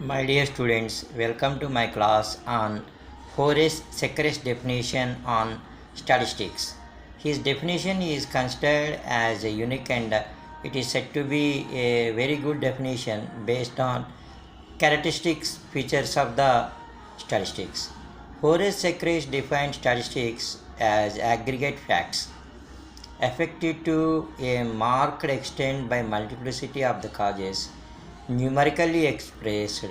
My dear students, welcome to my class on Horace Secker's definition on statistics. His definition is considered as a unique and it is said to be a very good definition based on characteristics features of the statistics. Horace Secker defined statistics as aggregate facts affected to a marked extent by multiplicity of the causes numerically expressed,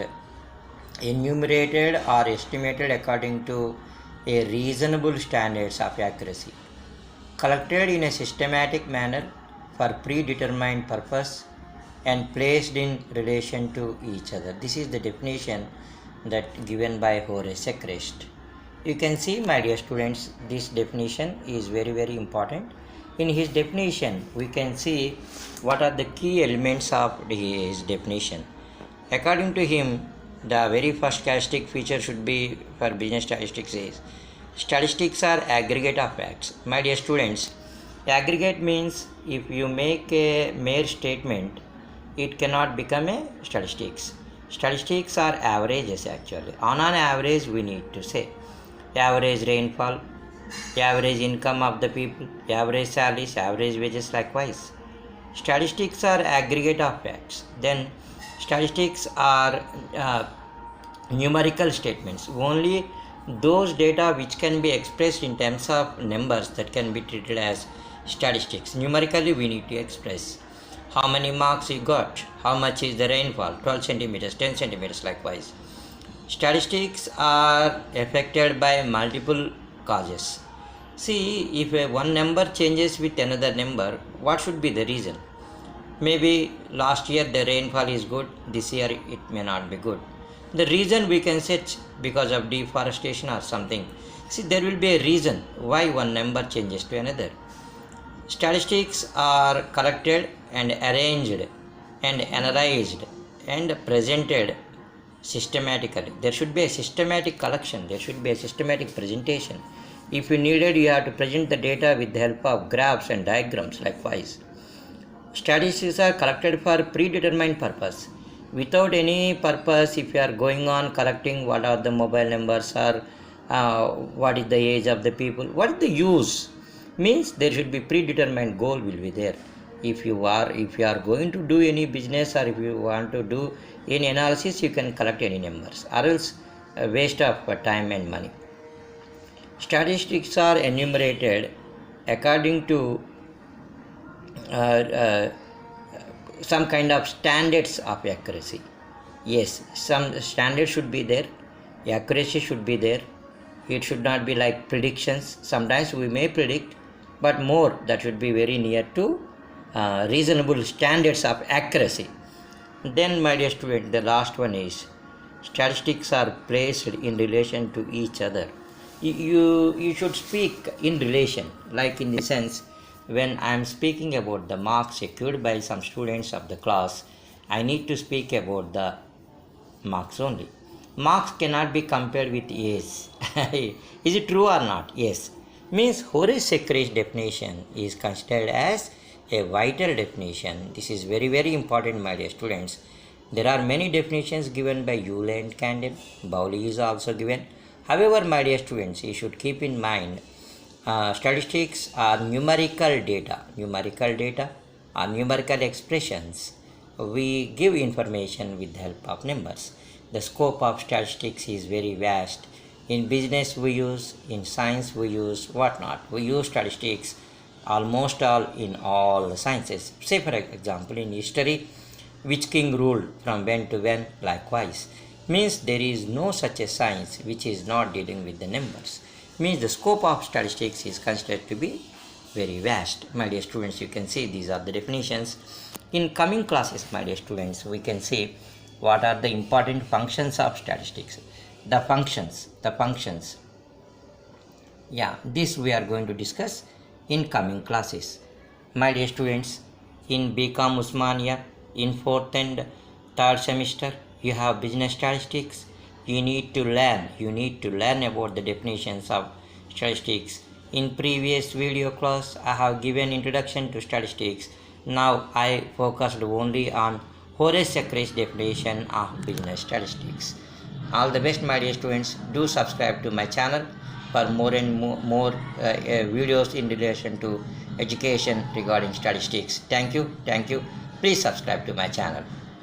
enumerated or estimated according to a reasonable standards of accuracy, collected in a systematic manner for predetermined purpose and placed in relation to each other. This is the definition that given by Horace Sechrist. You can see, my dear students, this definition is very important. In his definition, we can see what are the key elements of his definition. According to him, the very first characteristic feature should be for business statistics is statistics are aggregate of facts. My dear students, aggregate means if you make a mere statement, it cannot become a statistics. Statistics are averages actually. On an average, we need to say average rainfall, average income of the people, average salaries, average wages likewise. Statistics are aggregate of facts. Then statistics are numerical statements. Only those data which can be expressed in terms of numbers that can be treated as statistics. Numerically we need to express how many marks you got, how much is the rainfall, 12 centimeters, 10 centimeters likewise. Statistics are affected by multiple causes. See, if one number changes with another number, what should be the reason? Maybe last year the rainfall is good, this year it may not be good. The reason we can search because of deforestation or something. See, there will be a reason why one number changes to another. Statistics are collected and arranged and analyzed and presented systematically. There should be a systematic collection, there should be a systematic presentation. If you needed, you have to present the data with the help of graphs and diagrams likewise. Statistics are collected for predetermined purpose. Without any purpose, if you are going on collecting what are the mobile numbers or what is the age of the people, what is the use, means there should be predetermined goal will be there. If you are going to do any business or if you want to do any analysis, you can collect any numbers, or else a waste of time and money. Statistics are enumerated according to some kind of standards of accuracy. Yes, some standards should be there, accuracy should be there. It should not be like predictions. Sometimes we may predict, but more that should be very near to reasonable standards of accuracy. Then, my dear student, the last one is statistics are placed in relation to each other. You should speak in relation, like in the sense, when I am speaking about the marks secured by some students of the class, I need to speak about the marks only. Marks cannot be compared with A's. Is it true or not? Yes. Means Horace Secker's definition is considered as a vital definition. This is very important, my dear students. There are many definitions given by Euler and Kandel. Pauli is also given. However, my dear students, you should keep in mind statistics are numerical data or numerical expressions. We give information with the help of numbers. The scope of statistics is very vast. In business we use, in science we use, whatnot. We use statistics almost all in all the sciences. Say for example, in history, which king ruled from when to when, likewise. Means there is no such a science which is not dealing with the numbers. Means the scope of statistics is considered to be very vast. My dear students, you can see these are the definitions. In coming classes, my dear students, we can see what are the important functions of statistics. The functions. Yeah, this we are going to discuss in coming classes. My dear students, in BCom Usmania, in 4th and 3rd semester, you have business statistics. You need to learn about the definitions of statistics. In previous video class, I have given introduction to statistics. Now I focused only on Horace Chakre's definition of business statistics. All the best, my dear students. Do subscribe to my channel for more and more videos in relation to education regarding statistics. Thank you. Please subscribe to my channel.